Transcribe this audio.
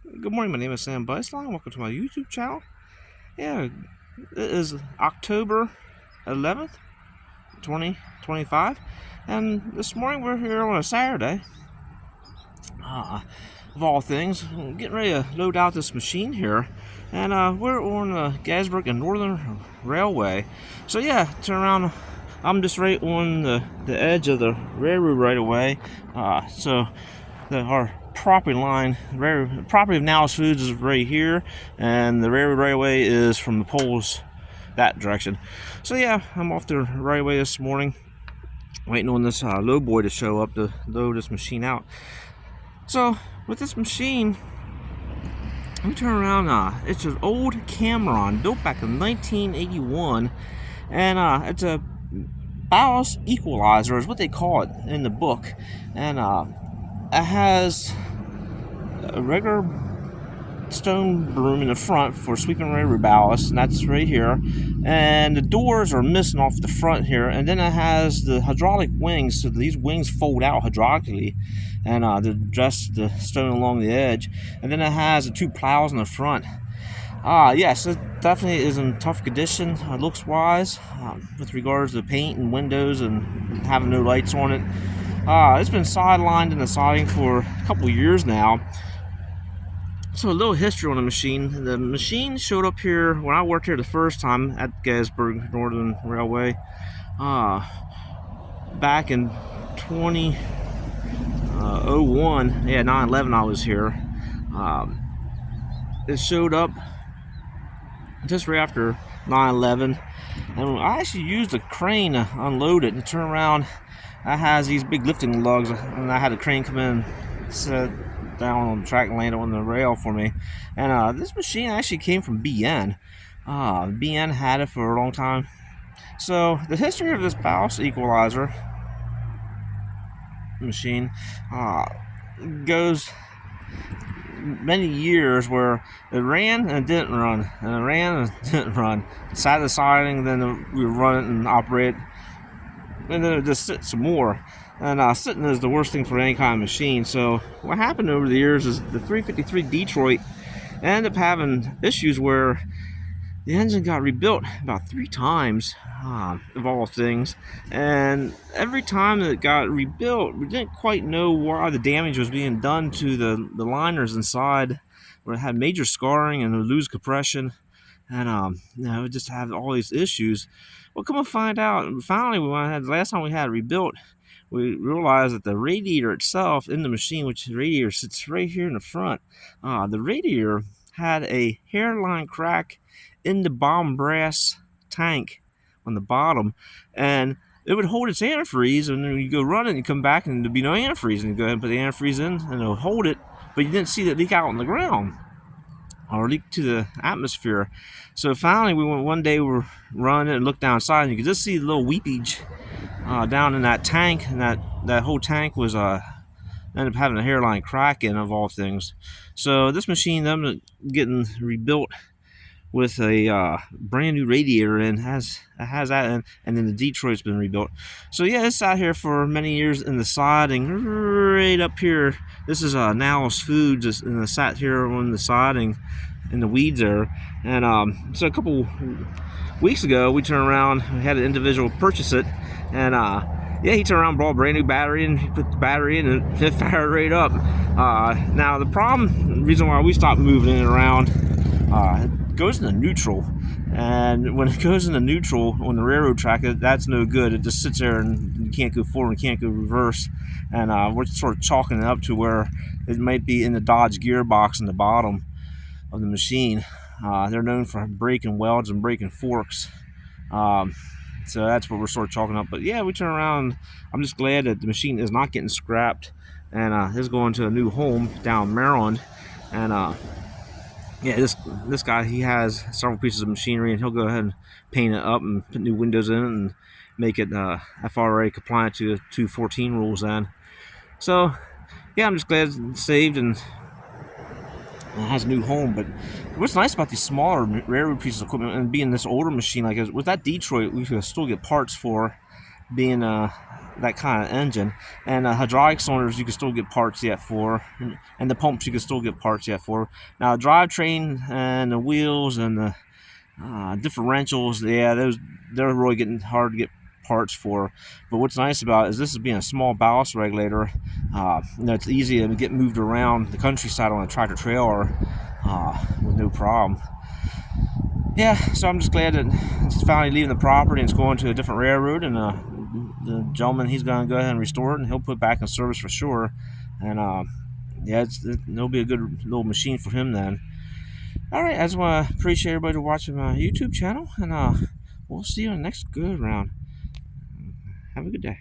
Good morning, my name is Sam Buzzline. Welcome to my YouTube channel. Yeah, it is October 11th, 2025, and this morning we're here on a Saturday. Of all things, I'm getting ready to load out this machine here, and we're on the Gettysburg and Northern Railway. So yeah, turn around. I'm just right on the edge of the railroad right away. Our property line, property of Now's Foods is right here, and the railroad right away is from the poles that direction. So yeah, I'm off the right away this morning, waiting on this load boy to show up to load this machine out. So with this machine, let me turn around. It's an old Cameron built back in 1981, and it's a Ballast equalizer is what they call it in the book, and it has a regular stone broom in the front for sweeping railroad ballast, and that's right here, and the doors are missing off the front here, and then it has the hydraulic wings, so these wings fold out hydraulically and to adjust the stone along the edge, and then it has the two plows in the front. Yes, it definitely is in tough condition looks wise, with regards to paint and windows and having no lights on it. It's been sidelined in the siding for a couple years now. So a little history on the machine. The machine showed up here when I worked here the first time at Gettysburg and Northern Railway, back in 2001. Yeah, 9/11 I was here. It showed up just right after 9/11, and I actually used a crane to unload it and turn around. It has these big lifting lugs, and I had a crane come in, set down on the track and land on the rail for me. And this machine actually came from BN. BN had it for a long time. So the history of this Ballast equalizer machine goes many years where it ran and didn't run, and it ran and didn't run. Sat the siding, then we would run it and operate, and then it just sit some more. And sitting is the worst thing for any kind of machine. So what happened over the years is the 353 Detroit ended up having issues where the engine got rebuilt about 3 times, of all things. And every time that it got rebuilt, we didn't quite know why the damage was being done to the liners inside, where it had major scarring and it would lose compression. And it would just have all these issues. Well, come and find out, finally, the last time we had it rebuilt, we realized that the radiator itself in the machine, which the radiator sits right here in the front, the radiator had a hairline crack in the bottom brass tank on the bottom, and it would hold its antifreeze, and then you go run it and you come back and there'd be no antifreeze, and you go ahead and put the antifreeze in and it'll hold it, but you didn't see that leak out on the ground or leak to the atmosphere. So finally, one day we were running and looked downside, and you could just see the little weepage down in that tank, and that whole tank was ended up having a hairline crack in, of all things. So this machine ended up getting rebuilt with a brand new radiator in, has that in, and then the Detroit's been rebuilt. So yeah, it's out here for many years in the siding right up here. This is Now's Foods, and it sat here on the siding in the weeds there. And so a couple weeks ago, we turned around, we had an individual purchase it, and yeah, he turned around, brought a brand new battery in, he put the battery in, and it fired right up. Now the reason why we stopped moving it around, it goes into neutral, and when it goes into neutral on the railroad track, that's no good. It just sits there and you can't go forward, you can't go reverse, and we're sort of chalking it up to where it might be in the Dodge gearbox in the bottom of the machine. They're known for breaking welds and breaking forks. So that's what we're sort of chalking up. But yeah, we turn around. I'm just glad that the machine is not getting scrapped, and is going to a new home down in Maryland. And yeah, this guy, he has several pieces of machinery, and he'll go ahead and paint it up and put new windows in it and make it FRA compliant to the 214 rules then. So yeah, I'm just glad it's saved and it has a new home. But what's nice about these smaller railroad pieces of equipment and being this older machine, like with that Detroit, we could still get parts for, being that kind of engine. And hydraulic cylinders you can still get parts yet for, and the pumps you can still get parts yet for. Now the drivetrain and the wheels and the differentials, yeah, they're really getting hard to get parts for. But what's nice about it is this is being a small ballast regulator. It's easy to get moved around the countryside on a tractor trailer with no problem. Yeah, so I'm just glad that it's finally leaving the property and it's going to a different railroad, and the gentleman, he's going to go ahead and restore it, and he'll put it back in service for sure. And yeah, it'll be a good little machine for him then. All right, I just want to appreciate everybody watching my YouTube channel, and we'll see you on the next good round. Have a good day.